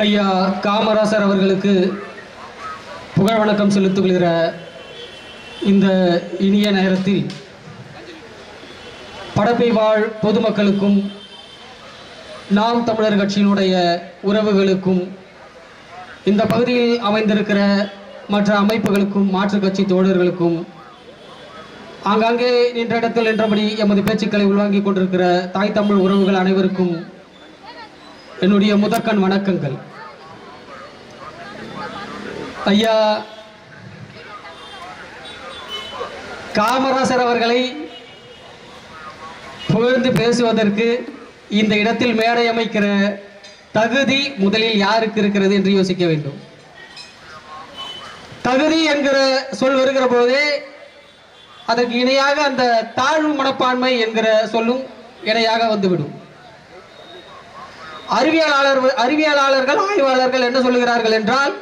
ஐயா காமராசர் அவர்களுக்கு புகழ் வணக்கம் செலுத்துகிற இந்த இனிய நேரத்தில் படப்பை வாழ் பொதுமக்களுக்கும் நாம் தமிழர் கட்சியினுடைய உறவுகளுக்கும் இந்த பகுதியில் அமைந்திருக்கிற மற்ற அமைப்புகளுக்கும் மாற்றுக் கட்சி தோழர்களுக்கும் ஆங்காங்கே நின்ற இடத்தில் நின்றபடி எமது பேச்சுக்களை உள்வாங்கிக் கொண்டிருக்கிற தாய் தமிழ் உறவுகள் அனைவருக்கும் என்னுடைய முதற்கண் வணக்கங்கள். ஐயா காமராசர் அவர்களை புகழ்ந்து பேசுவதற்கு இந்த இடத்தில் மேடை அமைக்கிற தகுதி முதலில் யாருக்கு இருக்கிறது என்று யோசிக்க வேண்டும். தகுதி என்கிற சொல் வருகிற போதே அதற்கு இணையாக அந்த தாழ்வு மனப்பான்மை என்கிற சொல்லும் இணையாக வந்துவிடும். அறிவியலாளர்கள் ஆய்வாளர்கள் என்ன சொல்லுகிறார்கள் என்றால்,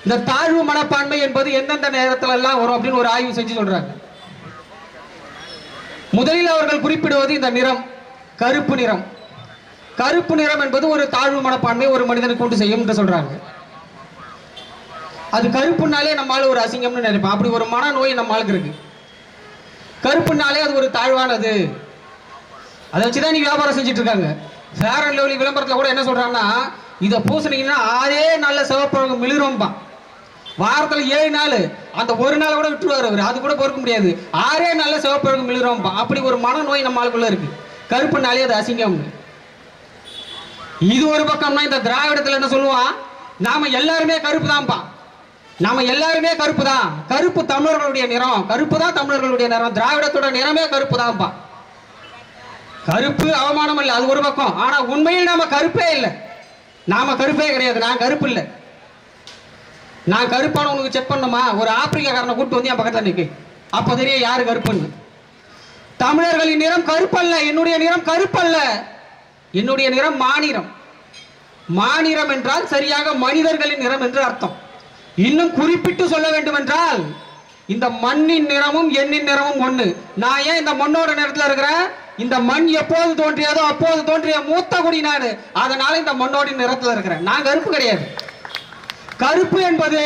இந்த தாழ்வு மனப்பான்மை என்பது எந்தெந்த நேரத்தில் எல்லாம் வரும் அப்படின்னு ஒரு ஆய்வு செஞ்சு சொல்றாங்க. முதலில் அவர்கள் குறிப்பிடுவது இந்த நிறம், கருப்பு நிறம். கருப்பு நிறம் என்பது ஒரு தாழ்வு மனப்பான்மை ஒரு மனிதனுக்கு கொண்டு செய்யும் என்று சொல்றாங்க. அது கருப்புனாலே நம்மால ஒரு அசிங்கம்னு நினைப்போம். அப்படி ஒரு மனநோய் நம்மளுக்கு இருக்கு. கருப்புனாலே அது ஒரு தாழ்வானது. அதை வச்சுதான் நீ வியாபாரம் செஞ்சுட்டு இருக்காங்க. ஃபேர் அண்ட் லவ்லி விளம்பரத்தில் கூட என்ன சொல்றாங்கன்னா, இதை பூசணிங்கன்னா அதே நல்ல சிவப்பழகு மிளிரும்பா. வாரத்தில் 7 நாள், அந்த ஒரு நாள் கூட விட்டுருவாரு அவர், அது கூட பொறுக்க முடியாது. 6 நல்ல சிவப்பழகு மிளிரும்பா. அப்படி ஒரு மனநோய் நம்ம ஆளுக்குள்ள இருக்கு. கருப்புனாலே அது அசிங்கம். இது ஒரு பக்கம்னா, இந்த திராவிடத்தில் என்ன சொல்லுவான், நாம எல்லாருமே கருப்பு தான்ப்பா, நாம எல்லாருமே கருப்பு தான், கருப்பு தமிழர்களுடைய நிறம், கருப்பு தான் தமிழர்களுடைய நிறம், திராவிடத்தோட நிறமே கருப்பு தான்ப்பா. கருப்பு அவமானம் இல்லை, அது ஒரு பக்கம். ஆனா உண்மையில் நாம கருப்பே இல்லை, நாம கருப்பே கிடையாது. நான் கருப்பு இல்லை. நான் கருப்பான உனக்கு செக் பண்ணுமா? ஒரு ஆப்பிரிக்காரனை கூட்டு வந்து என் பக்கத்தில் நிற்கு, அப்ப தெரியும் யாரு கருப்புன்னு. தமிழர்களின் நிறம் கருப்பல்ல, என்னுடைய நிறம் கருப்பல்ல, என்னுடைய நிறம் மாநிறம். மாநிறம் என்றால் சரியாக மனிதர்களின் நிறம் என்று அர்த்தம். இன்னும் குறிப்பிட்டு சொல்ல வேண்டும் என்றால், இந்த மண்ணின் நிறமும் எண்ணின் நிறமும் ஒண்ணு. நான் ஏன் இந்த மண்ணோட நிறத்தில் இருக்கிறேன்? இந்த மண் எப்போது தோன்றியதோ அப்போது தோன்றிய மூத்த குடி நாடு, அதனால இந்த மண்ணோட நிறத்தில் இருக்கிறேன். நான் கருப்பு கிடையாது. கருப்பு என்பது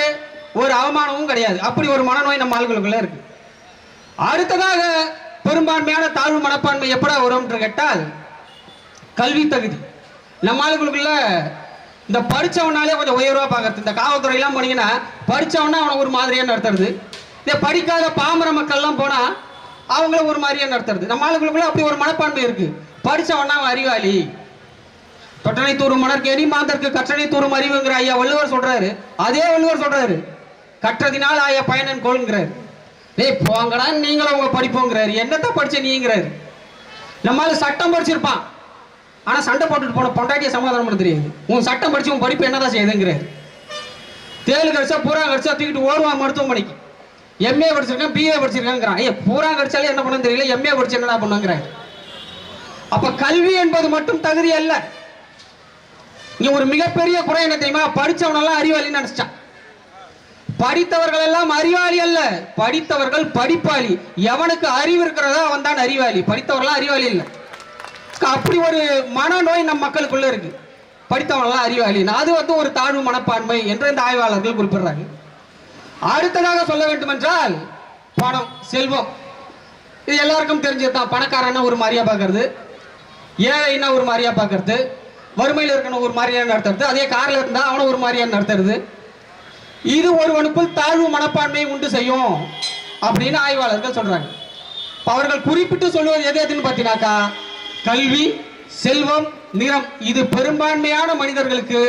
ஒரு அவமானமும் கிடையாது. அப்படி ஒரு மனநோய் நம்ம ஆளுகளுக்குள்ள இருக்கு. அடுத்ததாக பெரும்பான்மையான தாழ்வு மனப்பான்மை எப்படா வரும் என்று கேட்டால், கல்வி தகுதி. நம்ம ஆளுகளுக்குள்ள இந்த படிச்சவனாலே கொஞ்சம் உயர்வா பார்க்கறது. இந்த காவல்துறை எல்லாம் போனீங்கன்னா படிச்சவனா அவனை ஒரு மாதிரியா நடத்துறது. இந்த படிக்காத பாமர மக்கள் எல்லாம் போனா அவங்கள ஒரு மாதிரியா நடத்துறது. நம்ம ஆளுகளுக்குள்ள அப்படி ஒரு மனப்பான்மை இருக்கு. படிச்சவனா அவன் அறிவாளி. தொட்டனை தூரும் மணற்கேணி மாந்தற்கு கற்றனை தூரும் அறிவுங்கிற ஐயா வள்ளுவர் சொல்றாரு. அதே வள்ளுவர் சொல்றாரு, கற்றதினால் ஆய பயனன் கோள்ங்கிறாரு. டேய் போங்கடா நீங்களும் அவங்க படிப்போங்கிறாரு. என்னத்த படிச்ச நீங்கிறாரு. நம்மளால சட்டம் படிச்சிருப்பான், ஆனா சண்டை போட்டுட்டு போன பொண்டாட்டிய சமாதானம் பண்ண தெரியாது. உன் சட்டம் படிச்சு உன் படிப்பு என்னதான் செய்யுதுங்கிறாரு. தேலு கடிச்சா பூரா கடிச்சா தூக்கிட்டு ஓடுவான் மருத்துவமனைக்கு. எம்ஏ படிச்சிருக்கேன் பிஏ படிச்சிருக்கேங்கிறான். ஐயா பூரா கடிச்சாலே என்ன பண்ணு தெரியல, எம்ஏ படிச்சு என்னடா பண்ணுங்கிறாங்க. அப்ப கல்வி என்பது மட்டும் தகுதி அல்ல. இங்க ஒரு மிகப்பெரிய குறை என்ன தெரியுமா? படிச்சவனெல்லாம் அறிவாளின்னு நினைச்சான். படித்தவர்கள் எல்லாம் அறிவாளி அல்ல, படித்தவர்கள் படிப்பாளி. எவனுக்கு அறிவு இருக்கிறதோ அவன் தான் அறிவாளி, படித்தவர்கள் அறிவாளி இல்லை. அப்படி ஒரு மனநோய் நம் மக்களுக்குள்ள இருக்கு. படித்தவனெல்லாம் அறிவாளி, அது வந்து ஒரு தாழ்வு மனப்பான்மை என்று இந்த ஆய்வாளர்கள் குறிப்பிடுறாங்க. அடுத்ததாக சொல்ல வேண்டும் என்றால், பணம் செல்வம். இது எல்லாருக்கும் தெரிஞ்சதுதான். பணக்காரன்னா ஒரு மாதிரியா பார்க்கறது, ஏழைன்னா ஒரு மாதிரியா பார்க்கறது, வறுமையில் இருக்கணும் ஒரு மாதிரியா நடத்துறது, அதே காரில் இருந்தா அவனை ஒரு மாதிரியா நடத்துறது. இது ஒருவனுக்குள் தாழ்வு மனப்பான்மையை உண்டு செய்யும் அப்படின்னு ஆய்வாளர்கள் சொல்றாங்க. அவர்கள் குறிப்பிட்டு சொல்லுவது எது எதுன்னு பார்த்தீங்கன்னாக்கா, கல்வி, செல்வம், நிறம். இது பெரும்பான்மையான மனிதர்களுக்கு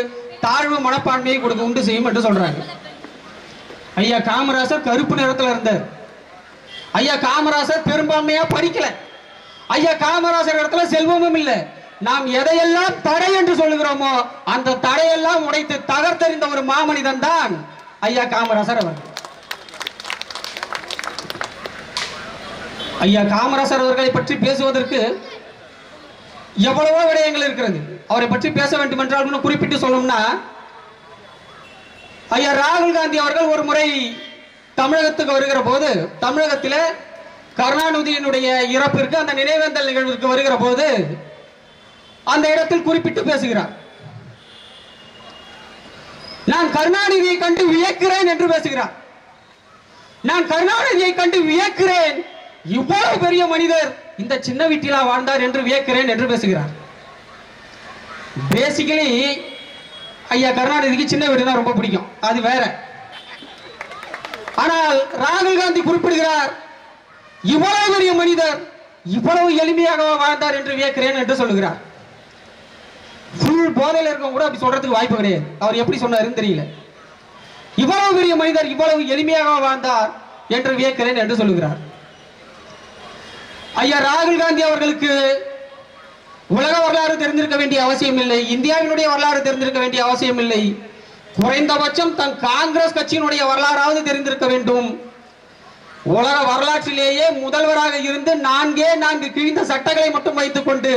தாழ்வு மனப்பான்மையை கொடுக்க உண்டு செய்யும் என்று சொல்றாங்க. ஐயா காமராசர் கருப்பு நிறத்தில் இருந்தார். ஐயா காமராசர் பெரும்பான்மையா படிக்கல. ஐயா காமராசர் இடத்துல செல்வமும் இல்லை. நாம் எதையெல்லாம் தடை என்று சொல்லுகிறோமோ அந்த தடையெல்லாம் உடைத்து தகர்த்தெறிந்த ஒரு மாமனிதன் தான் ஐயா காமராசர் அவர்கள். ஐயா காமராசர் அவர்களை பற்றி பேசுவதற்கு எவ்வளவோ விடயங்கள் இருக்கிறது. அவரை பற்றி பேச வேண்டும் என்றால் குறிப்பிட்டு சொல்லணும்னா, ஐயா ராகுல் காந்தி அவர்கள் ஒரு முறை தமிழகத்துக்கு வருகிற போது, தமிழகத்தில் கருணாநிதியினுடைய இறப்பிற்கு அந்த நினைவேந்தல் நிகழ்வுக்கு வருகிற போது அந்த இடத்தில் குறிப்பிட்டு பேசுகிறார். நான் கருணாநிதியை கண்டு வியக்கிறேன் என்று பேசுகிறார். நான் கருணாநிதியை கண்டு வியக்கிறேன், இவ்வளவு பெரிய மனிதர் இந்த சின்ன வீட்டிலா வாழ்ந்தார் என்று வியக்கிறேன் என்று பேசுகிறார். பேசிக்கலி ஐயா கருணாநிதிக்கு சின்ன வீடுனா ரொம்ப பிடிக்கும், அது வேற. ஆனால் ராகுல் காந்தி குறிப்பிடுகிறார், இவ்வளவு பெரிய மனிதர் இவ்வளவு எளிமையாக வாழ்ந்தார் என்று வியக்கிறேன் என்று சொல்லுகிறார். ஃபுல் போதையில் இருக்கும் கூட அப்படி சொல்றதுக்கு வாய்ப்பு கிடையாது. அவர் எப்படி சொன்னாருன்னு தெரியல. இவ்வளவு பெரிய மனிதர் இவ்வளவு எளிமையாக வாழ்ந்தார் என்று வியக்கிறேன் என்று சொல்லுகிறார். ஐயா ராகுல் காந்தி அவர்களுக்கு உலக வரலாறு தெரிந்திருக்க வேண்டிய அவசியம் இல்லை, இந்தியாவினுடைய வரலாறு தெரிந்திருக்க வேண்டிய அவசியம் இல்லை. குறைந்தபட்சம் தன் காங்கிரஸ் கட்சியினுடைய வரலாறாவது தெரிந்திருக்க வேண்டும். உலக வரலாற்றிலேயே முதல்வராக இருந்து 4 கிழிந்த சட்டங்களை மட்டும் வைத்துக் கொண்டு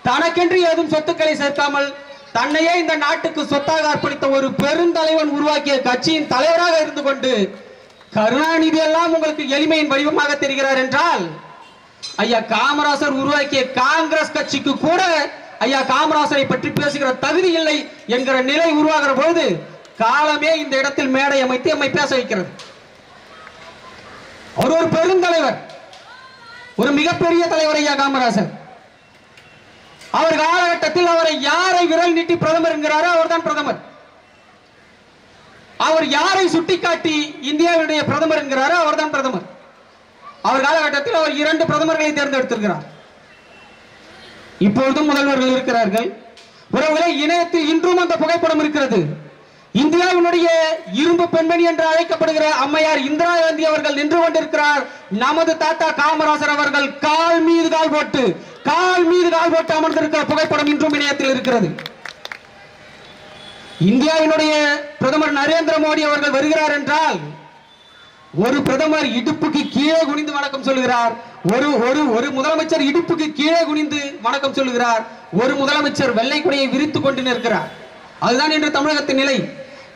தனக்கென்று ஏதும் சொத்துக்களை சேர்க்காமல் தன்னையே இந்த நாட்டுக்கு சொத்தாக அர்ப்பணித்த ஒரு பெருந்தலைவன் உருவாக்கிய கட்சியின் தலைவராக இருந்து கொண்டு கருணாநிதி எல்லாம் உங்களுக்கு எளிமையின் வடிவமாக தெரிகிறார் என்றால், ஐயா காமராசர் உருவாக்கிய காங்கிரஸ் கட்சிக்கு கூட ஐயா காமராசரை பற்றி பேசுகிற தகுதி இல்லை என்கிற நிலை உருவாகிற பொழுது காலமே இந்த இடத்தில் மேடை அமைத்து நம்மை பேச வைக்கிறது. அவர் ஒரு பெருந்தலைவர், ஒரு மிகப்பெரிய தலைவர் ஐயா காமராசர். அவர் காலகட்டத்தில் அவரை யாரை விரல் நீட்டி பிரதமர் என்கிறாரோ அவர்தான் பிரதமர். அவர் யாரை சுட்டிக்காட்டி இந்தியாவுடைய பிரதமர் என்கிறாரோ அவர்தான் பிரதமர். அவர் காலகட்டத்தில் அவர் 2 பிரதமர்களை தேர்ந்தெடுத்திருக்கிறார். இப்பொழுதும் முதல்வர்கள் இருக்கிறார்கள். உறவுகளை இணையத்தில் இன்றும் அந்த புகைப்படம் இருக்கிறது. இந்தியாவினுடைய இரும்பு பெண்மணி என்று அழைக்கப்படுகிற அம்மையார் இந்திரா காந்தி அவர்கள் நின்று கொண்டிருக்கிறார். நமது தாத்தா காமராசர் அவர்கள் கால் மீது கால் போட்டு அமர்ந்திருக்கிற புகைப்படம் இன்றும் இணையத்தில் இருக்கிறது. இந்தியாவினுடைய பிரதமர் நரேந்திர மோடி அவர்கள் வருகிறார் என்றால் ஒரு பிரதமர் இடுப்புக்கு கீழே குனிந்து வணக்கம் சொல்லுகிறார், ஒரு முதலமைச்சர் இடுப்புக்கு கீழே குனிந்து வணக்கம் சொல்லுகிறார், ஒரு முதலமைச்சர் வெள்ளை கொடியை விரித்துக் கொண்டு நிற்கிறார். அதுதான் இன்று தமிழகத்தின் நிலை.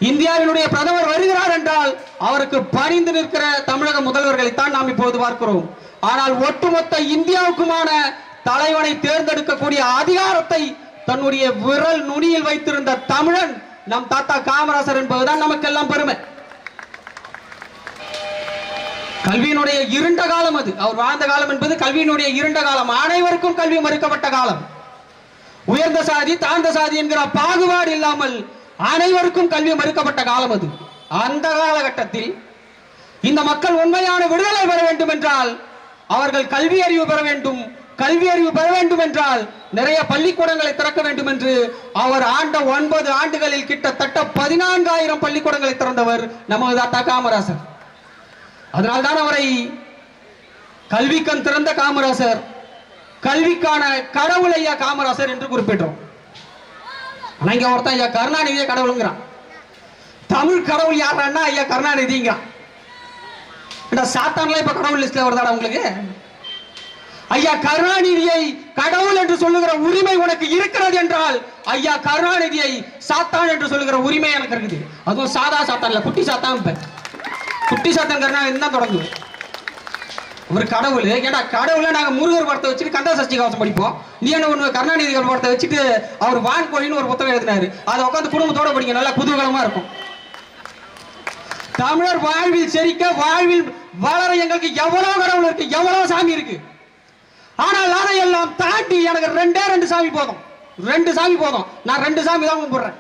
இந்தியாவினுடைய பிரதமர் வருகிறார் என்றால் அவருக்கு பணிந்து நிற்கிற தமிழக முதல்வர்களைத்தான் நாம் இப்போது பார்க்கிறோம். ஆனால் ஒட்டுமொத்த இந்தியாவுக்குமான தலைவனை தேர்ந்தெடுக்கக்கூடிய அதிகாரத்தை தன்னுடைய விரல் நுனியில் வைத்திருந்த தமிழன் நம் தாத்தா காமராசர் என்பதுதான் நமக்கெல்லாம் பெருமை. கல்வியினுடைய இருண்ட காலம் அது. அவர் வாழ்ந்த காலம் என்பது கல்வியினுடைய இருண்ட காலம். அனைவருக்கும் கல்வி மறுக்கப்பட்ட காலம். உயர்ந்த சாதி தாழ்ந்த சாதி என்கிற பாகுபாடு இல்லாமல் அனைவருக்கும் கல்வி மறுக்கப்பட்ட காலம் அது. அந்த காலகட்டத்தில் இந்த மக்கள் உண்மையான விடுதலை பெற வேண்டும் என்றால் அவர்கள் கல்வி அறிவு பெற வேண்டும். கல்வி அறிவு பெற வேண்டும் என்றால் நிறைய பள்ளிக்கூடங்களை திறக்க வேண்டும் என்று அவர் ஆண்ட 9 ஆண்டுகளில் கிட்டத்தட்ட 14,000 பள்ளிக்கூடங்களை திறந்தவர் நமது தாத்தா காமராசர். அதனால்தான் அவரை கல்விக்கண் திறந்த காமராசர், கல்விக்கான கடவுள் ஐயா காமராசர் என்று குறிப்பிட்டோம். ஆனா இங்க ஒருத்தன் ஐயா கருணாநிதியை கடவுளுங்கிறான். தமிழ் கடவுள் யாருன்னா ஐயா கருணாநிதிங்கிறான். சாத்தான்லாம் இப்ப கடவுள் லிஸ்ட்ல வருதாடா உங்களுக்கு? ஐயா கருணாநிதியை கடவுள் என்று சொல்லுகிற உரிமை உனக்கு இருக்கிறது என்றால் ஐயா கருணாநிதியை சாத்தான் என்று சொல்லுகிற உரிமை எனக்கு இருக்குது. அதுவும் சாதா சாத்தான் இல்ல, குட்டி சாத்தான். குட்டி சாத்தான் கருணாநிதி தான் தொடங்குது. ஒரு கடவுள் ஏன்னா கடவுளை நாங்க முருகர் படத்தை வச்சுட்டு கந்த சஷ்டி கவசம் படிப்போம். நீ என்ன ஒண்ணு கருணாநிதி படத்தை வச்சுட்டு அவர் வான்கோழின்னு ஒரு புத்தகம் எழுதினாரு, அதை உட்காந்து குடும்பத்தோட படிங்க, நல்லா குதூகலமா இருக்கும். தமிழர் வாழ்வில் செழிக்க வாழ்வில் வளர எங்களுக்கு எவ்வளவு கடவுள் இருக்கு, எவ்வளவு சாமி இருக்கு. ஆனால் அதையெல்லாம் தாண்டி எனக்கு 2 சாமி போதும், 2 சாமி போதும். நான் 2 சாமி தான் கும்பிடுறேன்.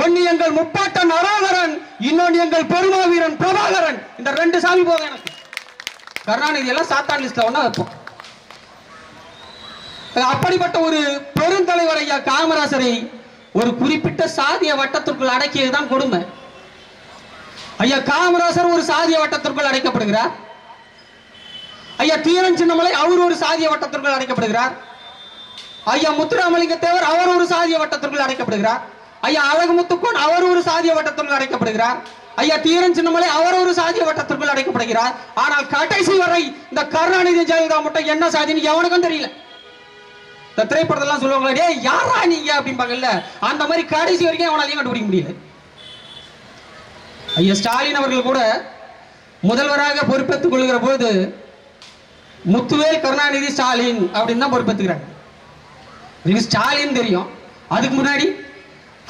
ஒன்னு எங்கள் முப்பாட்டன் அரோகரன், இன்னொன்னு எங்கள் பெருமா வீரன் பிரபாகரன். இந்த 2 சாமி போதும் எனக்கு. கருணாநிதி எல்லாம் சாத்தான் லிஸ்ட்ல ஒண்ணா வைப்போம். அப்படிப்பட்ட ஒரு பெருந்தலைவர் ஐயா காமராசரை ஒரு குறிப்பிட்ட சாதிய வட்டத்திற்குள் அடக்கியதுதான் கொடுமை. ஐயா காமராசர் ஒரு சாதிய வட்டத்திற்குள் அடைக்கப்படுகிறார். ஐயா தீரன் சின்னமலை அவர் ஒரு சாதிய வட்டத்திற்குள் அடைக்கப்படுகிறார். ஐயா முத்துராமலிங்க தேவர் அவர் ஒரு சாதிய வட்டத்திற்குள் அடைக்கப்படுகிறார். ஐயா அழகுமுத்துக்கோன் அவர் ஒரு சாதிய வட்டத்திற்குள் அடைக்கப்படுகிறார். ஐயா தீரன் சின்னமலை அவர் ஒரு சாதிய வட்டத்திற்குள் அடைக்கப்படுகிறார். ஆனால் கடைசி வரை இந்த கருணாநிதி ஜெயலலிதா மட்டும் என்ன சாதின்னு எவனுக்கும் தெரியல. இந்த திரைப்படத்தெல்லாம் சொல்லுவாங்களே, டேய் யாரா நீங்க அப்படிம்பாங்கல்ல, அந்த மாதிரி கடைசி வரைக்கும் அவனாலையும் கண்டுபிடிக்க முடியல. ஐயா ஸ்டாலின் அவர்கள் கூட முதல்வராக பொறுப்பேற்றுக் கொள்கிற போது முத்துவேல் கருணாநிதி ஸ்டாலின் அப்படின்னு தான் பொறுப்பேற்றுக்கிறாங்க. ஸ்டாலின் தெரியும். அதுக்கு முன்னாடி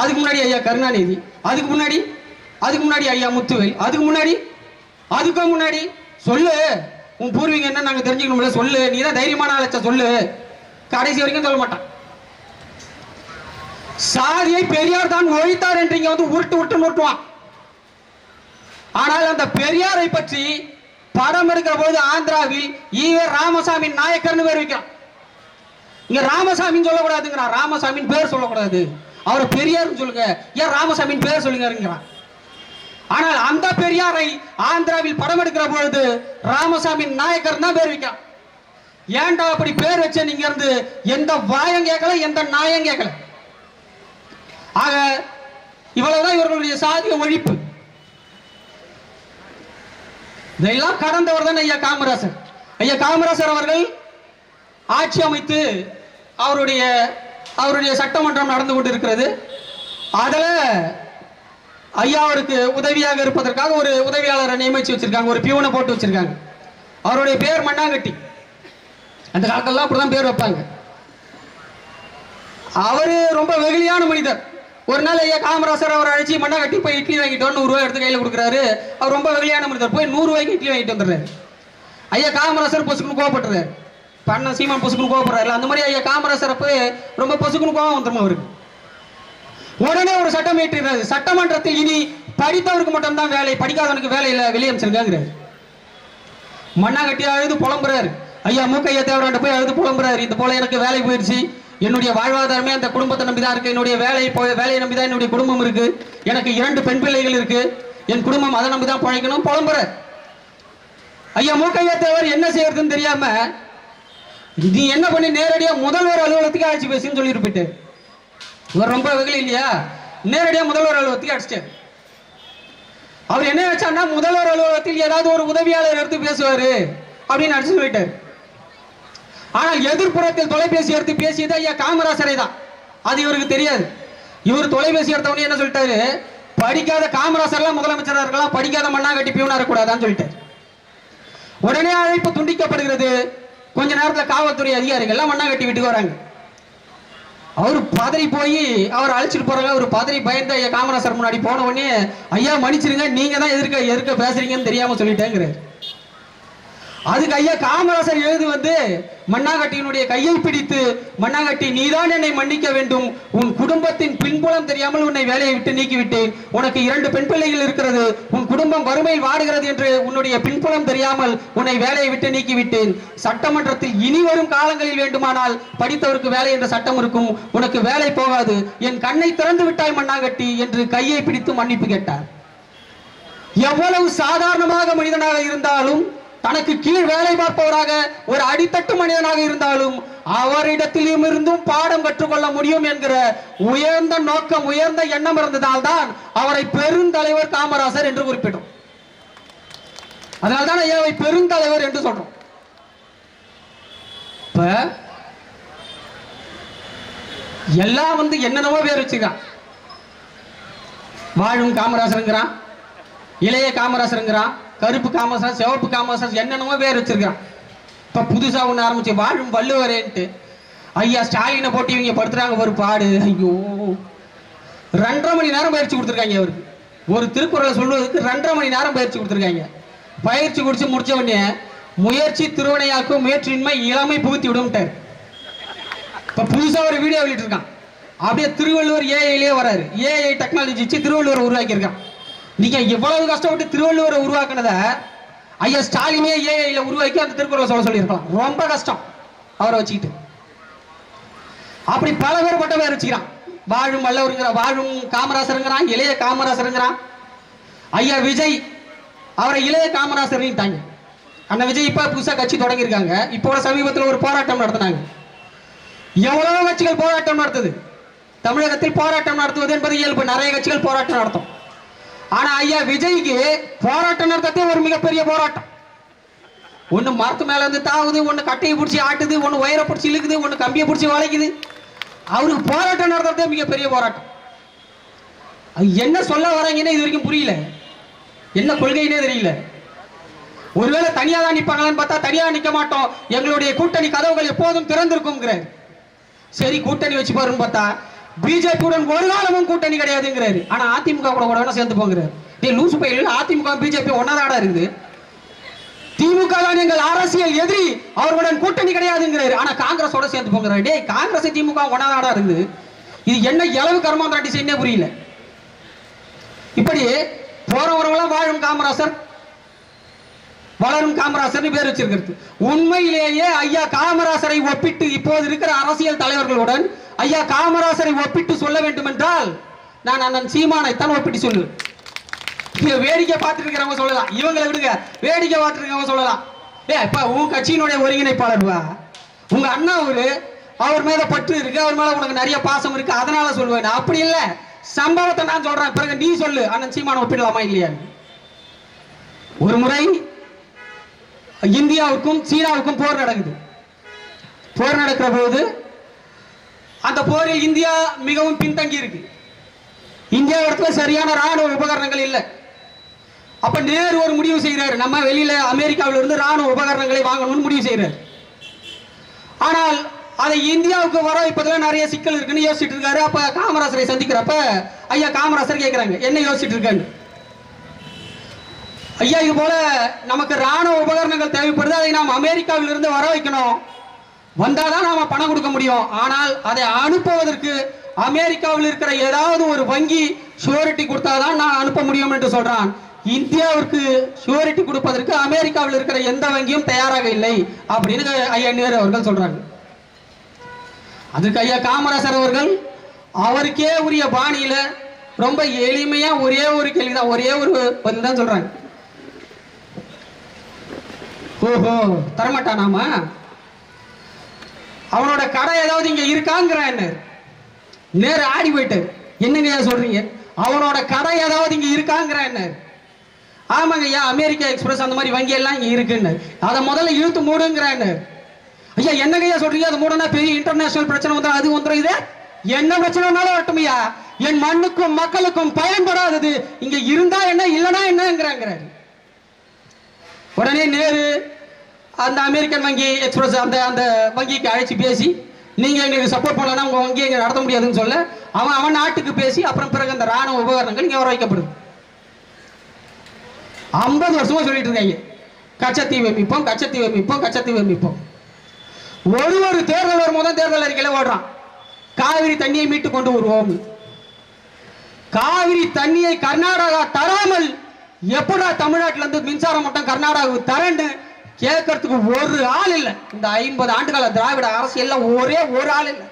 அதுக்கு முன்னாடி ஐயா கருணாநிதி, அதுக்கு முன்னாடி ஐயா முத்துவேல், அதுக்கு முன்னாடி சொல்லு, உன் பூர்வீகம் என்ன நாங்க தெரிஞ்சுக்கணும்ல, சொல்லு, நீ தான் தைரியமான ஆளச்ச சொல்லு. கடைசி வரைக்கும் சொல்ல மாட்டான். சாதியை பெரியார் தான் ஒழித்தார் என்று இங்க வந்து உருட்டுவான். ஆனால் அந்த பெரியாரை பற்றி படம் எடுக்கிற போது ஆந்திராவில் ஈவே ராமசாமி நாயக்கர்னு பேர் வைக்கிறான். இங்க ராமசாமின்னு சொல்லக்கூடாதுங்கிறான். ராமசாமின் பேர் சொல்லக்கூடாது, அவரை பெரியார் சொல்லுங்க, ஏன் ராமசாமின் பேர் சொல்லுங்க. ஆனால் அந்த பெரியாரை ஆந்திராவில் படம் எடுக்கிற பொழுது ராமசாமி நாயக்கர் தான் பேர் வைக்கிறான். ஏன்டா அப்படி பேர் வச்ச? நீங்க இருந்து எந்த வாயம் கேட்கல, எந்த நாயம் கேட்கல. ஆக இவ்வளவுதான் இவர்களுடைய சாதிய ஒழிப்பு. இதெல்லாம் கடந்தவர் தான் ஐயா காமராசர். ஐயா காமராசர் அவர்கள் ஆட்சி அமைத்து அவருடைய சட்டமன்றம் நடந்து கொண்டிருக்கிறது. அதுல ஐயாவிற்கு உதவியாக இருப்பதற்காக ஒரு உதவியாளரை நியமிச்சு வச்சிருக்காங்க, ஒரு பியூனை போட்டு வச்சிருக்காங்க. அவருடைய பேர் மண்ணாங்கட்டி. அந்த காலத்தெல்லாம் அப்படிதான் பேர் வைப்பாங்க. அவரு ரொம்ப வெகுளியான மனிதர். ஒரு நாள் ஐயா காமராசர் அவர் அழைச்சி மண்ணாங்கட்டி போய் இட்லி வாங்கிட்டு 100 ரூபாய் எடுத்து கையில் கொடுக்குறாரு. அவர் ரொம்ப வெகுளியான மனிதர், போய் 100 ரூபாய்க்கு இட்லி வாங்கிட்டு வந்துடுறாரு. ஐயா காமராசர் பொசுக்குன்னு கோவப்படுறாரு. பண்ண சீமான் பொசுக்குன்னு கோவப்படுறாரு. அந்த மாதிரி ஐயா காமராசர் போய் ரொம்ப பொசுக்குன்னு கோவம் வந்துடும் அவருக்கு. உடனே ஒரு சட்டம் ஏற்றுகிறாரு. சட்டமன்றத்தில் இனி படித்தவருக்கு மட்டும்தான் வேலை, படிக்காதவனுக்கு வேலை இல்லை, வெளியே அமைச்சிருக்காங்கிறாரு. மண்ணாங்கட்டி அழுது புலம்புறாரு. ஐயா மூக்கையா தேவராண்ட போய் அழுது புலம்புறாரு. இந்த போல எனக்கு வேலை போயிடுச்சு, என்னுடைய வாழ்வாதாரமே அந்த குடும்பத்தை நம்பிதான் இருக்கு, என்னுடைய வேலையை நம்பிதான் என்னுடைய குடும்பம் இருக்கு, எனக்கு 2 பெண் பிள்ளைகள் இருக்கு, என் குடும்பம் அதை நம்பிதான் பழைக்கணும், புலம்புறாரு. ஐயா மூக்கையா தேவர் என்ன செய்யறதுன்னு தெரியாம நீ என்ன பண்ணி நேரடியா முதல்வர் அலுவலகத்துக்கு அழைச்சி பேசுன்னு சொல்லிட்டு போயிட்டு, இவர் ரொம்ப வெகுளி இல்லையா, நேரடியா முதல்வர் அலுவலகத்துக்கு அடிச்சிட்டார். அவர் என்ன வச்சார்னா முதல்வர் அலுவலகத்தில் ஏதாவது ஒரு உதவியாளர் எடுத்து பேசுவாரு அப்படின்னு அடிச்சு சொல்லிட்டார். ஆனால் எதிர்ப்புறத்தில் தொலைபேசி எடுத்து பேசியது ஐயா காமராசரை தான். அது இவருக்கு தெரியாது. இவர் தொலைபேசி எடுத்தவனே என்ன சொல்லிட்டாரு, படிக்காத காமராசர்லாம் முதலமைச்சராக இருக்கலாம், படிக்காத மண்ணாங்கட்டி பியூனா இருக்கக்கூடாதான்னு சொல்லிட்டார். உடனே அழைப்பு துண்டிக்கப்படுகிறது. கொஞ்ச நேரத்தில் காவல்துறை அதிகாரிகள் எல்லாம் மண்ணாங்கட்டி வீட்டுக்கு வராங்க. அவரு பதறி போய் அவர் அழைச்சிட்டு போறாங்க. அவர் பதறி பயந்து ஐயா காமராசர் முன்னாடி போன உடனே ஐயா மன்னிச்சிருங்க, நீங்க தான் எதிர்க்க பேசுறீங்கன்னு தெரியாம சொல்லிட்டேங்கிறார். அதுக்கு ஐயா காமராசர் எழுதி வந்து மண்ணாங்கட்டியினுடைய கையை பிடித்து, மண்ணாங்கட்டி நீதான் என்னை மன்னிக்க வேண்டும், உன் குடும்பத்தின் பின்புலம் தெரியாமல் உன்னை வேலையை விட்டு நீக்கிவிட்டேன், உனக்கு 2 பெண் பிள்ளைகள் இருக்கிறது, உன் குடும்பம் வறுமையில் வாடுகிறது என்று உன்னுடைய பின்புலம் தெரியாமல் உன்னை வேலையை விட்டு நீக்கிவிட்டேன். சட்டமன்றத்தில் இனி வரும் காலங்களில் வேண்டுமானால் படித்தவருக்கு வேலை என்ற சட்டம் இருக்கும், உனக்கு வேலை போகாது, என் கண்ணை திறந்து விட்டாய் மண்ணாங்கட்டி என்று கையை பிடித்து மன்னிப்பு கேட்டார். எவ்வளவு சாதாரணமாக மனிதனாக இருந்தாலும், தனக்கு கீழ் வேலை பார்ப்பவராக ஒரு அடித்தட்டு மனிதனாக இருந்தாலும் அவரிடத்திலும் இருந்தும் பாடம் கற்றுக்கொள்ள முடியும் என்கிற உயர்ந்த நோக்கம், உயர்ந்த எண்ணம் இருந்ததால் தான் அவரை பெருந்தலைவர் காமராசர் என்று குறிப்பிட்டோம். அதனால்தான் ஐயாவை பெருந்தலைவர் என்று சொல்றோம். இப்ப எல்லாம் வந்து என்னென்னவோ பேர் வச்சுக்கிறான். வாழும் காமராசருங்கிறான், இளைய காமராசருங்கிறான், கருப்பு காமராசர், சிவப்பு காமராசர், என்னென்னமோ பேர் வச்சிருக்கான். இப்ப புதுசா ஒண்ணு ஆரம்பிச்சு வாழும் வள்ளுவரேன்ட்டு ஐயா ஸ்டாலினை போட்டு இவங்க படுத்துறாங்க ஒரு பாடு. ஐயோ, 2.5 மணி நேரம் பயிற்சி கொடுத்துருக்காங்க அவருக்கு. ஒரு திருக்குறளை சொல்வதற்கு 2.5 மணி நேரம் பயிற்சி கொடுத்துருக்காங்க. பயிற்சி குடிச்சு முடிச்ச உடனே முயற்சி திருவினையாக்கும், முயற்சியின்மை இளமை புகுத்தி விடும்ட்டார். இப்ப புதுசா ஒரு வீடியோ வெளியிட்டு இருக்கான். அப்படியே திருவள்ளுவர் ஏஐலே வராரு. ஏஐ டெக்னாலஜி வச்சு திருவள்ளுவர் உருவாக்கி இருக்கான். நீங்க இவ்வளவு கஷ்டப்பட்டு திருவள்ளுவரை உருவாக்குனத ஐயா ஸ்டாலினே ஏஐல உருவாக்கி அந்த திருக்குறளை சொல்ல சொல்லியிருக்கலாம். ரொம்ப கஷ்டம் அவரை வச்சுக்கிட்டு. அப்படி பல பேர் பட்ட பேர் வச்சுக்கிறான். வாழும் வல்லவருங்கிற, வாழும் காமராசருங்கிறான், இளைய காமராசருங்கிறான். ஐயா விஜய் அவரை இளைய காமராசர்ட்டாங்க. அந்த விஜய் இப்ப புதுசா கட்சி தொடங்கியிருக்காங்க. இப்போ சமீபத்தில் ஒரு போராட்டம் நடத்தினாங்க. எவ்வளவு கட்சிகள் போராட்டம் நடத்துது. தமிழகத்தில் போராட்டம் நடத்துவது என்பது இயல்பு. நிறைய கட்சிகள் போராட்டம் நடத்தும். ஆனா ஐயா விஜய்க்கு போராட்டம் நடத்ததே ஒரு மிகப்பெரிய போராட்டம். ஒண்ணு மரத்து மேல இருந்து தாவுது, ஒண்ணு கட்டையை பிடிச்சி ஆட்டுது, ஒண்ணு வயரை பிடிச்சி இழுக்குது, ஒண்ணு கம்பியை பிடிச்சி வளைக்குது. அவருக்கு போராட்டம் நடத்துறதே மிகப்பெரிய போராட்டம். என்ன சொல்ல வராங்கன்னு இது வரைக்கும் புரியல, என்ன கொள்கைன்னே தெரியல. ஒருவேளை தனியா தான் நிப்பாங்களான்னு பார்த்தா தனியா நிக்க மாட்டோம், எங்களுடைய கூட்டணி கதவுகள் எப்போதும் திறந்திருக்கும். சரி கூட்டணி வச்சு பாருன்னு பார்த்தா பிஜேபியுடன் ஒரு காலமும் கூட்டணி கிடையாதுங்கிறாரு. ஆனா அதிமுக கூட கூட சேர்ந்து போங்கிறாரு. லூசு பயில அதிமுக பிஜேபி ஒன்னதாடா இருக்குது. திமுக தான் எங்கள் அரசியல் எதிரி, அவர்களுடன் கூட்டணி கிடையாதுங்கிறாரு. ஆனா காங்கிரஸோட சேர்ந்து போங்கிறாரு. டேய், காங்கிரஸ் திமுக ஒன்னதாடா இருக்குது. இது என்ன இளவு கர்மாந்திர டிசைனே புரியல. இப்படி போறவரெல்லாம் வாழும் காமராசர், வளரும் காமராசர் பேர் வச்சிருக்கிறது. உண்மையிலேயே ஐயா காமராசரை ஒப்பிட்டு இப்போது இருக்கிற அரசியல் தலைவர்களுடன் ஐயா காமராசரை ஒப்பிட்டு சொல்ல வேண்டும் என்றால் நான் அண்ணன் சீமானைத்தான் ஒப்பிட்டு சொல்லுவேன். வேடிக்கை பார்த்துட்டு இருக்கிறவங்க சொல்லலாம், இவங்களை விடுங்க, வேடிக்கை பார்த்துட்டு இருக்கிறவங்க சொல்லலாம். இப்ப உன் கட்சியினுடைய ஒருங்கிணைப்பாளர் உங்க அண்ணா அவர் மேல பற்று இருக்கு, அவர் மேல உனக்கு நிறைய பாசம் இருக்கு, அதனால சொல்லுவேன். அப்படி இல்ல, சம்பவத்தை நான் சொல்றேன், பிறகு நீ சொல்லு அண்ணன் சீமான ஒப்பிடலாமா இல்லையா. ஒரு முறை இந்தியாவுக்கும் சீனாவுக்கும் போர் நடக்குது. போர் நடக்கிற போது அந்த போரில் இந்தியா மிகவும் பின்தங்கி இருக்கு. இந்தியா இடத்துல சரியான ராணுவ உபகரணங்கள் இல்லை. அப்ப நேரு ஒரு முடிவு செய்கிறார், நம்ம வெளியில அமெரிக்காவில இருந்து ராணுவ உபகரணங்களை வாங்கணும்னு முடிவு செய்கிறார். ஆனால் அதை இந்தியாவுக்கு வர வைப்பதில் நிறைய சிக்கல் இருக்குன்னு யோசிச்சுட்டு இருக்காரு. அப்ப காமராசரை சந்திக்கிறப்ப ஐயா காமராசர் கேட்கிறாங்க, என்ன யோசிச்சுட்டு இருக்காங்க ஐயா, இது போல நமக்கு ராணுவ உபகரணங்கள் தேவைப்படுது, அதை நாம் அமெரிக்காவில் இருந்து வர வைக்கணும், வந்தாதான் நாம பணம் கொடுக்க முடியும். ஆனால் அதை அனுப்புவதற்கு அமெரிக்காவில் இருக்கிற ஏதாவது ஒரு வங்கி ஷூரிட்டி கொடுத்தாதான் நான் அனுப்ப முடியும் என்று சொல்றான். இந்தியாவிற்கு ஷூரிட்டி கொடுப்பதற்கு அமெரிக்காவில் இருக்கிற எந்த வங்கியும் தயாராக இல்லை அப்படின்னு ஐயா நேரு அவர்கள் சொல்றாங்க. அதுக்கு ஐயா காமராசர் அவர்கள் அவருக்கே உரிய பாணியில ரொம்ப எளிமையா ஒரே ஒரு கேள்விதான், ஒரே ஒரு பதில் தான் சொல்றாங்க. ஓஹோ, தரமாட்டானாமா, அவனோட கடை ஏதாவது இங்க இருக்காங்கிறான். நேரு ஆடி போயிட்டாரு, என்னங்க சொல்றீங்க, அவனோட கடை ஏதாவது இங்க இருக்காங்கிறான். ஆமாங்க ஐயா, அமெரிக்கா எக்ஸ்பிரஸ் அந்த மாதிரி வங்கி எல்லாம் இங்க இருக்குன்னு, அதை முதல்ல இழுத்து மூடுங்கிறான். ஐயா என்னங்க ஐயா சொல்றீங்க, அது மூடனா பெரிய இன்டர்நேஷனல் பிரச்சனை வந்துடும், அது வந்துடும், இது என்ன பிரச்சனைனாலும் வரட்டும் ஐயா, என் மண்ணுக்கும் மக்களுக்கும் பயன்படாதது இங்க இருந்தா என்ன இல்லனா என்னங்கிறாங்க. உடனே நேரு அந்த அமெரிக்கன் வங்கி எக்ஸ்பிரஸ் அந்த அந்த வங்கிக்கு அழைச்சி பேசி, நீங்க எங்களுக்கு சப்போர்ட் பண்ணலன்னா உங்க வங்கி எங்க நடத்த முடியாதுன்னு சொல்ல அவன் நாட்டுக்கு பேசி அப்புறம் பிறகு அந்த ராணுவ உபகரணங்கள் இங்க வர வைக்கப்படுது. 50 வருஷமா சொல்லிட்டு இருக்காங்க, கச்சத்தீவை மீட்போம், கச்சத்தீவை மீட்போம், கச்சத்தீவை மீட்போம். ஒரு தேர்தல் வரும்போது தேர்தல் அறிக்கையில ஓடுறான், காவிரி தண்ணியை மீட்டு கொண்டு வருவோம். காவிரி தண்ணியை கர்நாடகா தராமல் எப்படா தமிழ்நாட்டில இருந்து மின்சாரம் மட்டும் கர்நாடகாவுக்கு தரேன்னு கேட்கறதுக்கு ஒரு ஆள் இல்லை. இந்த 50 ஆண்டுகால திராவிட அரசியல்ல ஒரே ஒரு ஆள் இல்லை.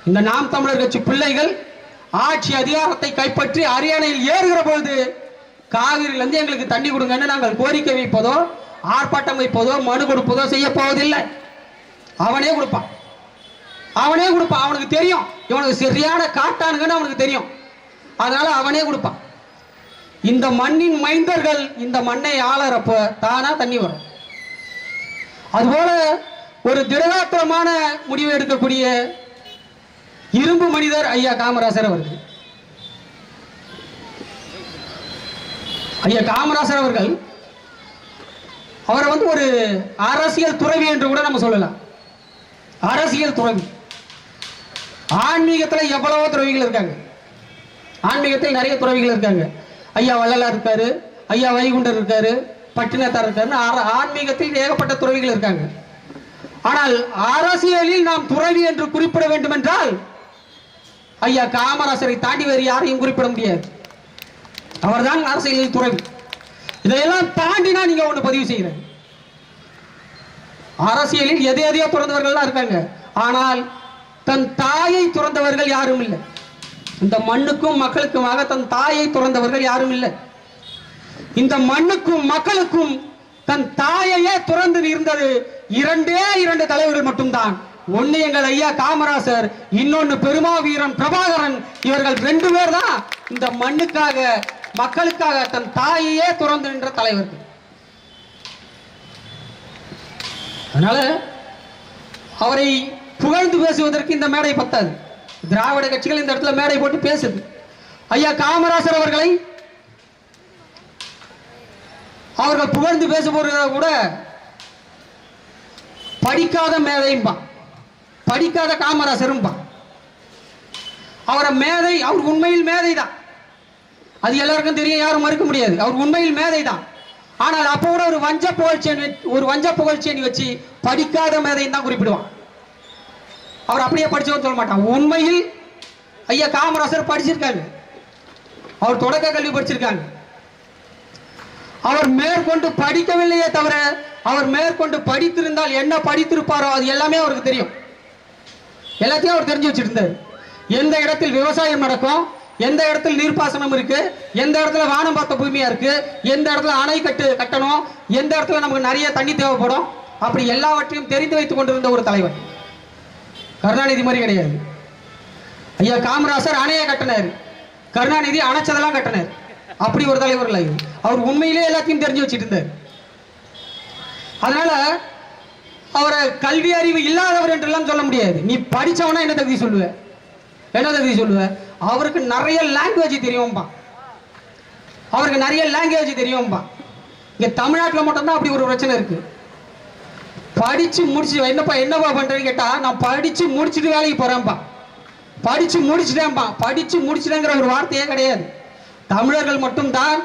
இந்த நாம் தமிழர் கட்சி பிள்ளைகள் ஆட்சி அதிகாரத்தை கைப்பற்றி அரியணையில் ஏறுகிற பொழுது காவிரியில இருந்து எங்களுக்கு தண்ணி கொடுங்கன்னு நாங்கள் கோரிக்கை வைப்பதோ ஆர்ப்பாட்டம் வைப்பதோ மனு கொடுப்பதோ செய்ய போவதில்லை. அவனே கொடுப்பான், அவனே கொடுப்பான். அவனுக்கு தெரியும் இவனுக்கு சரியான காட்டானுங்கன்னு அவனுக்கு தெரியும், அதனால அவனே கொடுப்பான். இந்த மண்ணின் மைந்தர்கள் இந்த மண்ணை ஆளறப்ப தானா தண்ணி வரும். அதுபோல ஒரு திடகாத்திரமான முடிவு எடுக்கக்கூடிய இரும்பு மனிதர் ஐயா காமராசர் அவர்கள். ஐயா காமராசர் அவர்கள் அவரை ஒரு அரசியல் துறவி என்று கூட நம்ம சொல்லலாம். அரசியல் துறவி. ஆன்மீகத்தில் எவ்வளவோ துறவிகள் இருக்காங்க, ஆன்மீகத்தில் நிறைய துறவிகள் இருக்காங்க. ஐயா வள்ளலார் இருக்காரு, ஐயா வைகுண்டர் இருக்காரு, பட்டினத்தார் இருக்காரு, ஆன்மீகத்தில் ஏகப்பட்ட துறவிகள் இருக்காங்க. ஆனால் அரசியலில் நாம் துறவி என்று குறிப்பிட வேண்டும் என்றால் ஐயா காமராசரை தாண்டி வேறு யாரையும் குறிப்பிட முடியாது. அவர்தான் அரசியலில் துறவி. இதையெல்லாம் தாண்டினா நீங்க ஒண்ணு பதிவு செய்யறேன், அரசியலில் எதையோ துறந்தவர்கள் இருக்காங்க, ஆனால் தன் தாயை துறந்தவர்கள் யாரும் இல்லை. இந்த மண்ணுக்கும் மக்களுக்குமாக தன் தாயை துறந்தவர்கள் யாரும் இல்லை. இந்த மண்ணுக்கும் மக்களுக்கும் தன் தாயையே துறந்து இருந்தது இரண்டே 2 தலைவர்கள் மட்டும்தான். ஒன்னு எங்கள் ஐயா காமராசர், இன்னொன்னு பெருமா வீரன் பிரபாகரன். இவர்கள் 2 பேர் தான் இந்த மண்ணுக்காக மக்களுக்காக தன் தாயையே துறந்து நின்ற தலைவர்கள். அதனால அவரை புகழ்ந்து பேசுவதற்கு இந்த மேடை பத்தாது. திராவிட கட்சிகள் இந்த இடத்துல மேடை போட்டு பேசுது. ஐயா காமராசர் அவர்களை அவர்கள் புகழ்ந்து பேசுபவர்கள கூட படிக்காத மேதையும்பா, படிக்காத காமராசரும்பா. அவரை மேதை, அவர் உண்மையில் மேதை தான், அது எல்லாருக்கும் தெரியும், யாரும் மறுக்க முடியாது, அவர் உண்மையில் மேதை தான். ஆனால் அப்போ கூட ஒரு வஞ்ச புகழ்ச்சியை வச்சு படிக்காத மேதைன்னு தான் குறிப்பிடுவான். அவர் அப்படியே படிச்சவன்னு சொல்ல மாட்டான். உண்மையில் ஐயா காமராசர் படிச்சிருக்காங்க, அவர் தொடக்க கல்வி படிச்சிருக்காங்க. அவர் மேற்கொண்டு படிக்கவில்லையே தவிர, அவர் மேற்கொண்டு படித்திருந்தால் என்ன படித்திருப்பாரோ அது எல்லாமே அவருக்கு தெரியும். எல்லாத்தையும் அவர் தெரிஞ்சு வச்சிருந்தார். எந்த இடத்தில் விவசாயம் நடக்கும், எந்த இடத்துல நீர்ப்பாசனம் இருக்கு, எந்த இடத்துல வானம் பார்த்த பூமியா இருக்கு, எந்த இடத்துல அணை கட்டணும், எந்த இடத்துல நமக்கு நிறைய தண்ணி தேவைப்படும், அப்படி எல்லாவற்றையும் தெரிந்து வைத்துக் கொண்டிருந்த ஒரு தலைவர். கருணாநிதி மாதிரி கிடையாது. ஐயா காமராசர் அணையை கட்டினார், கருணாநிதி அணைச்சதெல்லாம் கட்டினார். அப்படி ஒரு தலைவர் இல்லை அவர், உண்மையிலே எல்லாத்தையும் தெரிஞ்சு வச்சுட்டு இருந்தார். அதனால அவரை கல்வி அறிவு இல்லாதவர் என்றெல்லாம் சொல்ல முடியாது. நீ படிச்சவனா என்ன தகுதி சொல்லுவ, என்ன தகுதி சொல்லுவ? அவருக்கு நிறைய லாங்குவேஜ் தெரியும்பா, அவருக்கு நிறைய லாங்குவேஜ் தெரியும்பா. இங்க தமிழ்நாட்டில் மட்டும்தான் அப்படி ஒரு பிரச்சனை இருக்கு. படிச்சு முடிச்சு என்னப்பா பண்றேன்னு கேட்டா, நான் படிச்சு முடிச்சுட்டு வேலைக்கு போறேன்பா, படிச்சு முடிச்சுட்டேன்பா. படிச்சு முடிச்சுட்டேங்கிற ஒரு வார்த்தையே கிடையாது. தமிழர்கள் மட்டும்தான்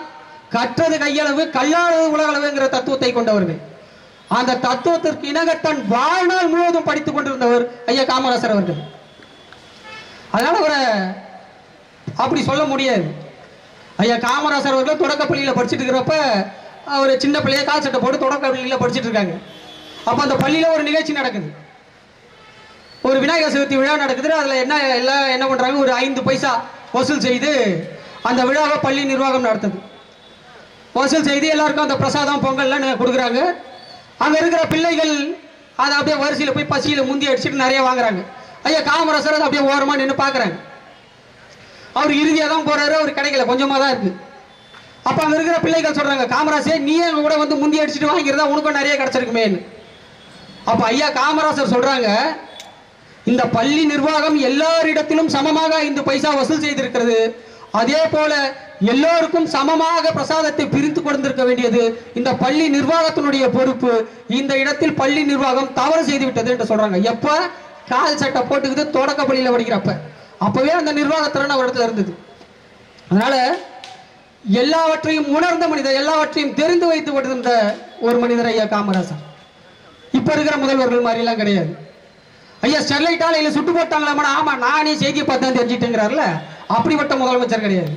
கற்றது கையளவு கல்லாதது உலகளவுங்கிற தத்துவத்தை கொண்டவர்கள். அந்த தத்துவத்திற்கு இணங்க தன் வாழ்நாள் முழுவதும் படித்துக் கொண்டிருந்தவர் ஐயா காமராசர் அவர்கள். அதனால அவரை அப்படி சொல்ல முடியாது. ஐயா காமராசர் அவர்கள் தொடக்க பள்ளியில் படிச்சுட்டு இருக்கிறப்ப அவர் சின்ன பிள்ளைய கால் சட்டை போட்டு தொடக்க பள்ளியில் படிச்சுட்டு இருக்காங்க. அப்ப அந்த பள்ளியில ஒரு நிகழ்ச்சி நடக்குது, ஒரு விநாயகர் சதுர்த்தி விழா நடக்குது. அதுல என்ன பண்றாங்க, ஒரு 5 பைசா வசூல் செய்து அந்த விழாவை பள்ளி நிர்வாகம் நடத்துது. வசூல் செய்து எல்லாருக்கும் அந்த பிரசாதம் பொங்கல்லாம் கொடுக்குறாங்க. அங்க இருக்கிற பிள்ளைகள் அதை அப்படியே வரிசையில் போய் பசியில முந்தி அடிச்சுட்டு நிறைய வாங்குறாங்க. ஐயா காமராசர் அதை அப்படியே ஓரமா நின்று பாக்குறாங்க. அவர் இறுதியா தான் போறாரு, அவர் கிடைக்கல, கொஞ்சமா தான் இருக்கு. அப்ப அங்க இருக்கிற பிள்ளைகள் சொல்றாங்க, காமராசே நீயே கூட வந்து முந்தி அடிச்சுட்டு வாங்கிறதா உனக்கும் நிறைய கிடைச்சிருக்குமே. அப்ப ஐயா காமராசர் சொல்றாங்க, இந்த பள்ளி நிர்வாகம் எல்லாரிடத்திலும் சமமாக 5 பைசா வசூல் செய்திருக்கிறது. அதே போல எல்லோருக்கும் சமமாக பிரசாதத்தை பிரித்து கொடுத்திருக்க வேண்டியது இந்த பள்ளி நிர்வாகத்தினுடைய பொறுப்பு. இந்த இடத்தில் பள்ளி நிர்வாகம் தவறு செய்து விட்டது என்று சொல்றாங்க. எப்ப கால் சட்டை போட்டுக்கிட்டு தொடக்க பள்ளியில படிக்கிறப்ப, அப்பவே அந்த நிர்வாகத்திறன் அவரிடத்துல இருந்தது. அதனால எல்லாவற்றையும் உணர்ந்த மனிதர், எல்லாவற்றையும் தெரிந்து வைத்து கொண்டிருந்த ஒரு மனிதர் ஐயா காமராசர். இப்ப இருக்கிற முதல்வர்கள் மாதிரி எல்லாம் கிடையாது. ஐயா ஸ்டெர்லைட் ஆலையில சுட்டு போட்டாங்களா, ஆமா நானே செய்தி பார்த்தா தெரிஞ்சுட்டேங்கிறாருல, அப்படிப்பட்ட முதலமைச்சர் கிடையாது.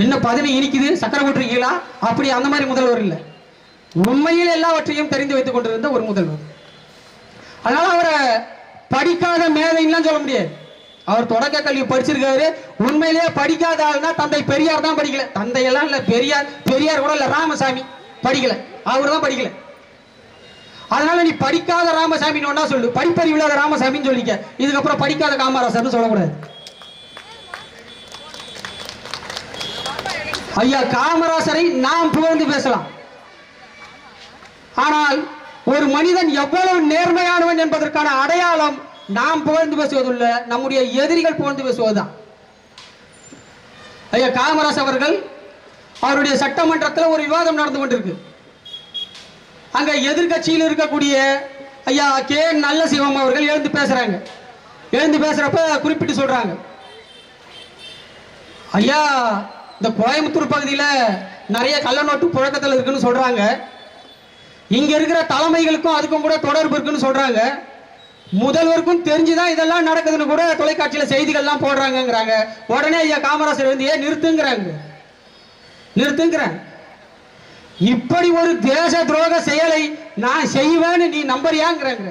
என்ன பதினி இனிக்குது சக்கரை போட்டிருக்கீங்களா, அப்படி அந்த மாதிரி முதல்வர் இல்லை. உண்மையில் எல்லாவற்றையும் தெரிந்து வைத்துக் கொண்டிருந்த ஒரு முதல்வர். அதனால அவரை படிக்காத மேதைன்னு சொல்ல முடியாது. அவர் தொடக்க கல்வி படிச்சிருக்காரு. உண்மையிலேயே படிக்காத ஆள்னா தந்தை பெரியார் தான் படிக்கல. தந்தை எல்லாம் இல்ல, பெரியார் கூட இல்ல, ராமசாமி படிக்கல, அவர் தான் படிக்கல. அதனால நீ படிக்காத ராமசாமின்னு ஒன்னா சொல்லு, படிப்பறிவு இல்லாத ராமசாமின்னு சொல்லிக்க. இதுக்கப்புறம் படிக்காத காமராசர்னு சொல்லக்கூடாது. ஐயா காமராசரை நாம் புகழ்ந்து பேசலாம், ஆனால் ஒரு மனிதன் எவ்வளவு நேர்மையானவன் என்பதற்கான அடையாளம் நாம் புகழ்ந்து பேசுவதில்லை, நம்முடைய எதிரிகள் புகழ்ந்து பேசுவதுதான். ஐயா காமராஜ் அவர்கள் அவருடைய சட்டமன்றத்தில் ஒரு விவாதம் நடந்து கொண்டிருக்கு. அங்க எதிர்கட்சியில் இருக்கக்கூடிய ஐயா கே நல்ல சிவம் அவர்கள் எழுந்து பேசுறாங்க. எழுந்து பேசுறப்ப குறிப்பிட்டு சொல்றாங்க, ஐயா இந்த கோயம்புத்தூர் பகுதியில் நிறைய கள்ள நோட்டு புழக்கத்தில் இருக்குன்னு சொல்றாங்க. இங்க இருக்கிற தலைமைகளுக்கும் அதுக்கும் கூட தொடர்பு இருக்குன்னு சொல்றாங்க. முதல்வருக்கும் தெரிஞ்சுதான் இதெல்லாம் நடக்குதுன்னு கூட தொலைக்காட்சியில செய்திகள்லாம் போடுறாங்கிறாங்க. உடனே ஐயா காமராசர் வந்து நிறுத்துங்கிறேன். இப்படி ஒரு தேச துரோக செயலை நான் செய்வேன்னு நீ நம்பறியாங்கிறாங்க.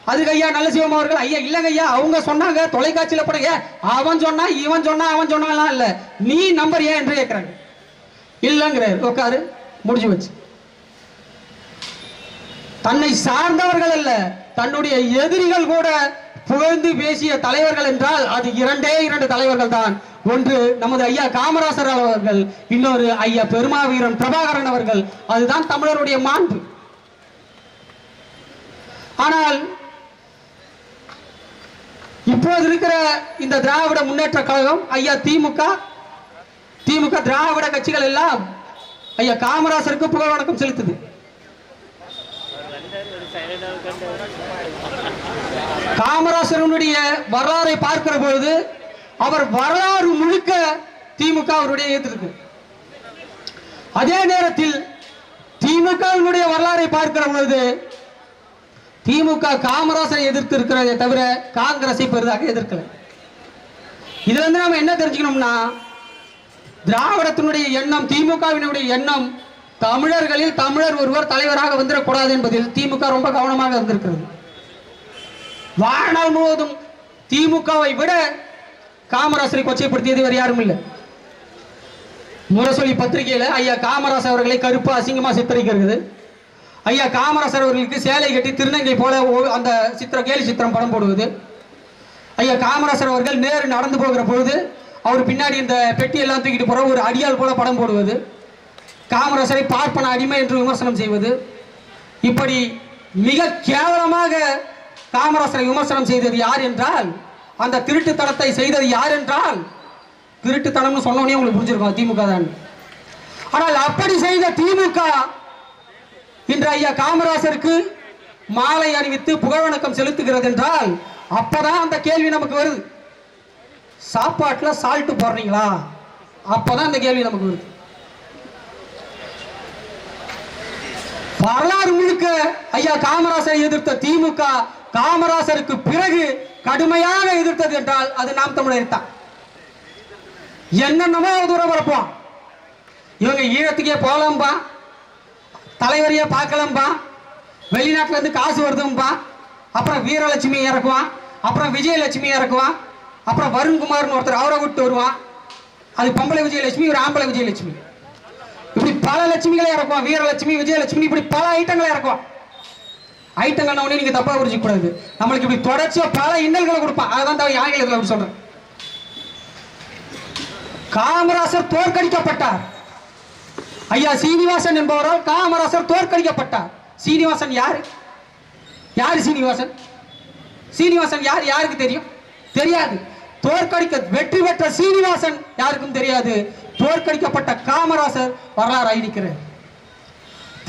அதுக்கு ஐயா நல்ல சிவம் அவர்கள், ஐயா இல்லங்க ஐயா அவங்க சொன்னாங்க தொலைக்காட்சியில படுங்க, அவன் சொன்னா இவன் சொன்னா அவன் சொன்னாலாம் இல்ல, நீ நம்பறியா என்று கேட்கிறாங்க. இல்லங்கிறாரு, உட்காரு, முடிஞ்சு வச்சு. தன்னை சார்ந்தவர்கள் அல்ல, தன்னுடைய எதிரிகள் கூட புகழ்ந்து பேசிய தலைவர்கள் என்றால் அது 2 தலைவர்கள் தான். ஒன்று நமது ஐயா காமராசர் அவர்கள், இன்னொரு ஐயா பெருமாவீரன் பிரபாகரன் அவர்கள். அதுதான் தமிழருடைய மாண்பு. ஆனால் இப்போது இருக்கிற இந்த திராவிட முன்னேற்ற கழகம், ஐயா திமுக திராவிட கட்சிகள் எல்லாம் ஐயா காமராசருக்கு புகழ் வணக்கம் செலுத்துது. காமராசருடைய வரலாறை பார்க்கிற பொழுது அவர் வரலாறு முழுக்க திமுக அவருடைய எதிர்க்கு. அதே நேரத்தில் திமுகவினுடைய வரலாறை பார்க்கிற பொழுது திமுக காமராசரை எதிர்த்து இருக்கிறதே தவிர காங்கிரஸை பெரிதாக எதிர்க்கல. இதுல இருந்து நாம என்ன தெரிஞ்சுக்கணும்னா, திராவிடத்தினுடைய எண்ணம், திமுகவினுடைய எண்ணம் தமிழர்களில் தமிழர் ஒருவர் தலைவராக வந்துடக்கூடாது என்பதில் திமுக ரொம்ப கவனமாக இருந்திருக்கிறது. வாழ்நாள் முழுவதும் திமுகவை விட காமராசரை கொச்சைப்படுத்தியது வேறு யாரும் இல்லை. முரசொலி பத்திரிகையில ஐயா காமராசர் அவர்களை கருப்பு அசிங்கமா சித்தரிக்கிறது. ஐயா காமராசர் அவர்களுக்கு சேலை கட்டி திருநங்கை போல அந்த சித்திரம், கேலி சித்திரம் படம் போடுவது. ஐயா காமராசர் அவர்கள் நேரு நடந்து போகிற பொழுது அவர் பின்னாடி இந்த பெட்டி எல்லாம் தூக்கிட்டு போற ஒரு அடியால் போல படம் போடுவது. காமராசரை பார்ப்பன அடிமை என்று விமர்சனம் செய்வது. இப்படி மிக கேவலமாக காமராசரை விமர்சனம் செய்தது யார் என்றால், அந்த திருட்டுத்தனத்தை செய்தது யார் என்றால், திருட்டுத்தனம்னு சொன்னோடனே உங்களுக்கு புரிஞ்சிருக்கும் திமுக தான். ஆனால் அப்படி செய்த திமுக இன்று ஐயா காமராசருக்கு மாலை அணிவித்து புகழ்வணக்கம் செலுத்துகிறது என்றால், அப்பதான் அந்த கேள்வி நமக்கு வருது. சாப்பாட்டுல சால்ட் போடுறீங்களா? அப்பதான் அந்த கேள்வி நமக்கு வருது. வரலாறு முழுக்க ஐயா காமராசரை எதிர்த்த திமுக காமராசருக்கு பிறகு கடுமையாக எதிர்த்தது என்றால் அது நாம் தமிழர் தான். என்னென்னமோ தூரம் பரப்புவான். இவங்க ஈழத்துக்கே போகலாம்பா, தலைவரையே பார்க்கலாம்பா, வெளிநாட்டுல இருந்து காசு வருதும்பா, அப்புறம் வீரலட்சுமி இறக்குவான், அப்புறம் விஜயலட்சுமி இறக்குவான், அப்புறம் வருண்குமார்னு ஒருத்தர் அவரை விட்டு வருவான். அது பொம்பளை விஜயலட்சுமி, ஒரு ஆம்பளை விஜயலட்சுமி. இப்படி பல லட்சுமிகளை இறக்குவான். வீரலட்சுமி, விஜயலட்சுமி, இப்படி பல ஐட்டங்களை இறக்குவான். ஐட்டங்கள் ஒண்ணு நீங்க தப்பா புரிஞ்சுக்க கூடாது. நம்மளுக்கு இப்படி தொடர்ச்சியா பல இன்னல்களை கொடுப்பான். அதான் ஆங்கிலத்தில் அப்படி சொல்றேன். காமராசர் தோற்கடிக்கப்பட்டார். ஐயா சீனிவாசன் என்பவரால் காமராசர் தோற்கடிக்கப்பட்டார். சீனிவாசன் யாரு? யாரு சீனிவாசன்? சீனிவாசன் யார்? யாருக்கு தெரியும்? தெரியாது. வெற்றி பெற்ற சீனிவாசன் யாருக்கும் தெரியாது. தோற்கடிக்கப்பட்ட காமராசர் வரலாறு ஐடிக்கிறார்.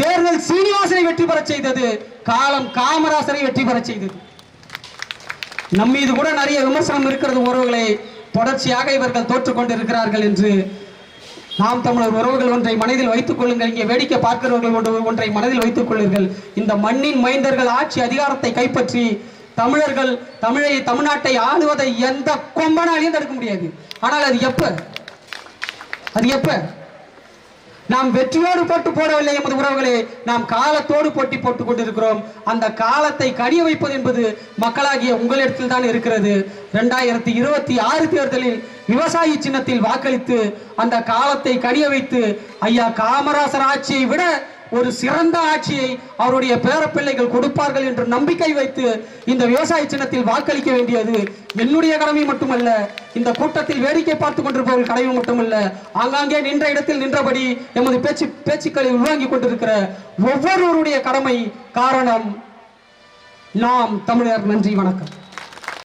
தேர்தல் சீனிவாசனை வெற்றி பெற செய்தது, காலம் காமராசரை வெற்றி பெற செய்தது. நம் மீது கூட நிறைய விமர்சனம் இருக்கிறது உறவுகளை. தொடர்ச்சியாக இவர்கள் தோற்றுக் கொண்டிருக்கிறார்கள் என்று நாம் தமிழர் உறவுகள் ஒன்றை மனதில் வைத்துக் கொள்ளுங்கள். இங்கே வேடிக்கை பார்க்கிறவர்கள் ஒன்றை மனதில் வைத்துக் கொள்ளுங்கள். இந்த மண்ணின் மைந்தர்கள் ஆட்சி அதிகாரத்தை கைப்பற்றி தமிழர்கள் தமிழ்நாட்டை ஆளுவதை எந்த கொம்பனாலையும் தடுக்க முடியாது. ஆனால் அது எப்ப? அது எப்ப? நாம் வெற்றியோடு போட்டு போடவில்லை எமது உறவுகளே, நாம் காலத்தோடு போட்டி போட்டுக் கொண்டிருக்கிறோம். அந்த காலத்தை கடிய வைப்பது என்பது மக்களாகிய உங்களிடத்தில் தான் இருக்கிறது. 2026 தேர்தலில் விவசாயி சின்னத்தில் வாக்களித்து அந்த காலத்தை கடிய வைத்து ஐயா காமராசர் ஆட்சியை விட ஒரு சிறந்த ஆட்சியை அவருடைய பேரப்பிள்ளைகள் கொடுப்பார்கள் என்று நம்பிக்கை வைத்து இந்த விவசாய சின்னத்தில் வாக்களிக்க வேண்டியது என்னுடைய கடமை மட்டுமல்ல, இந்த கூட்டத்தில் வேடிக்கை பார்த்துக் கொண்டிருப்பவர்கள் கடமை மட்டுமல்ல, ஆங்காங்கே நின்ற இடத்தில் நின்றபடி எமது பேச்சுக்களை உள்வாங்கிக் கொண்டிருக்கிற ஒவ்வொருவருடைய கடமை. காரணம் நாம் தமிழர். நன்றி, வணக்கம்.